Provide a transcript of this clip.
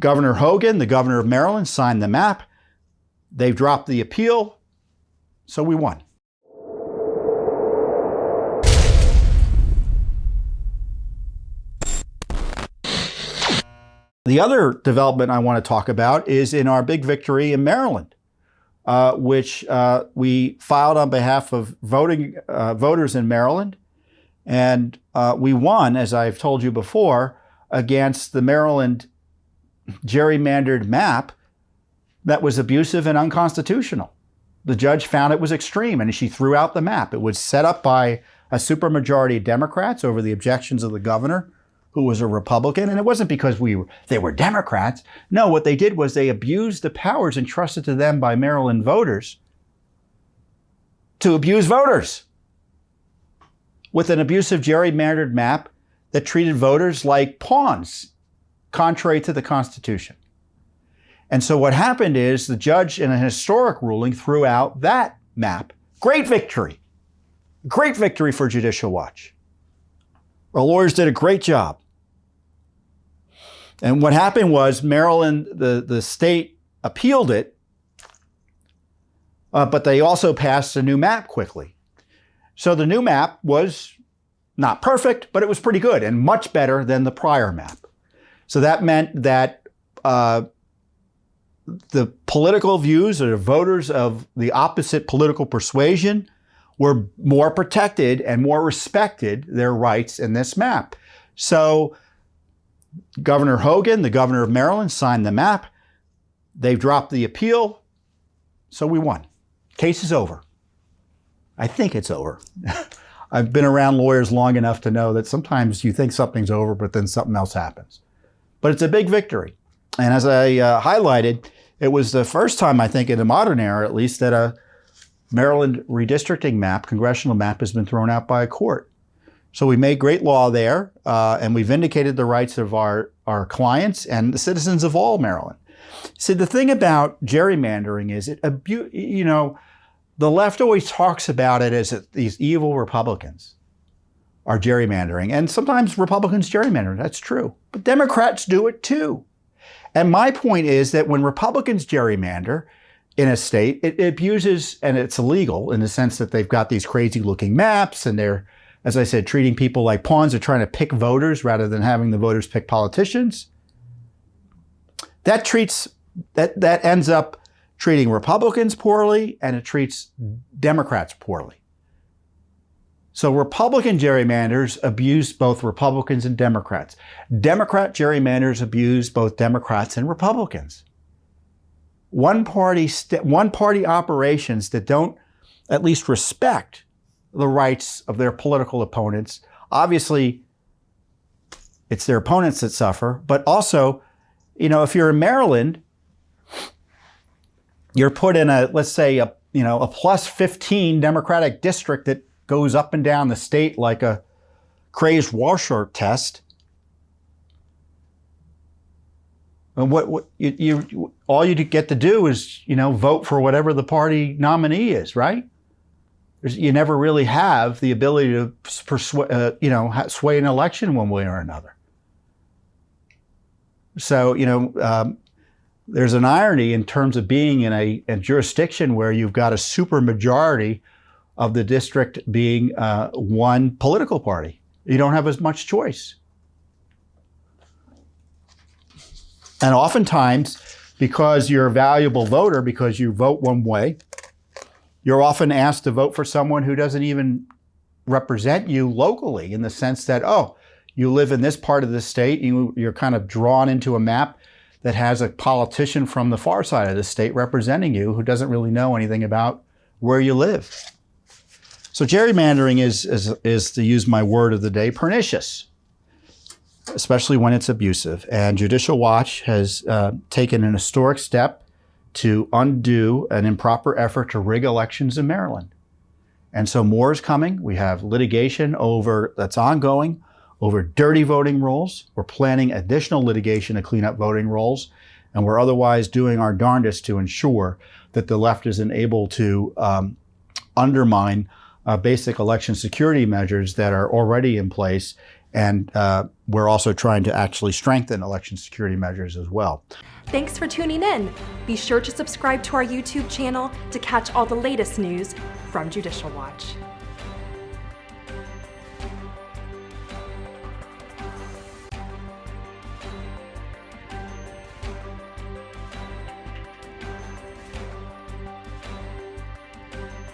Governor Hogan, the governor of Maryland, signed the map. They've dropped the appeal, so we won. The other development I want to talk about is in our big victory in Maryland, which we filed on behalf of voters in Maryland. And we won, as I've told you before, against the Maryland gerrymandered map that was abusive and unconstitutional. The judge found it was extreme, and she threw out the map. It was set up by a supermajority of Democrats over the objections of the governor, who was a Republican. And it wasn't because they were Democrats. No, what they did was they abused the powers entrusted to them by Maryland voters to abuse voters with an abusive gerrymandered map that treated voters like pawns, contrary to the Constitution. And so what happened is the judge, in a historic ruling, threw out that map. Great victory. Great victory for Judicial Watch. Our lawyers did a great job. And what happened was Maryland, the state appealed it, but they also passed a new map quickly. So the new map was not perfect, but it was pretty good and much better than the prior map. So that meant that the political views or the voters of the opposite political persuasion were more protected and more respected their rights in this map. So Governor Hogan, the governor of Maryland, signed the map. They've dropped the appeal, so we won. Case is over. I think it's over. I've been around lawyers long enough to know that sometimes you think something's over, but then something else happens. But it's a big victory. And as I highlighted, it was the first time, I think, in the modern era at least, that a Maryland redistricting map, congressional map, has been thrown out by a court. So we made great law there, and we vindicated the rights of our clients and the citizens of all Maryland. See, the thing about gerrymandering is the left always talks about it as these evil Republicans are gerrymandering. And sometimes Republicans gerrymander, that's true. But Democrats do it too. And my point is that when Republicans gerrymander in a state, it abuses, and it's illegal in the sense that they've got these crazy looking maps and they're, as I said, treating people like pawns. They're trying to pick voters rather than having the voters pick politicians. That ends up treating Republicans poorly, and it treats Democrats poorly. So Republican gerrymanders abuse both Republicans and Democrats. Democrat gerrymanders abuse both Democrats and Republicans. One party operations that don't at least respect the rights of their political opponents. Obviously, it's their opponents that suffer, but also, if you're in Maryland, you're put in let's say a plus 15 Democratic district that goes up and down the state like a crazed washer test. And all you get to do is, vote for whatever the party nominee is, right? You never really have the ability to sway an election one way or another. So, there's an irony in terms of being in a jurisdiction where you've got a supermajority of the district being one political party. You don't have as much choice. And oftentimes, because you're a valuable voter, because you vote one way, you're often asked to vote for someone who doesn't even represent you locally, in the sense that, you live in this part of the state, you're kind of drawn into a map that has a politician from the far side of the state representing you who doesn't really know anything about where you live. So gerrymandering is, to use my word of the day, pernicious, especially when it's abusive. And Judicial Watch has taken an historic step to undo an improper effort to rig elections in Maryland. And so more is coming. We have litigation that's ongoing over dirty voting rolls. We're planning additional litigation to clean up voting rolls. And we're otherwise doing our darndest to ensure that the left isn't able to undermine basic election security measures that are already in place And we're also trying to actually strengthen election security measures as well. Thanks for tuning in. Be sure to subscribe to our YouTube channel to catch all the latest news from Judicial Watch.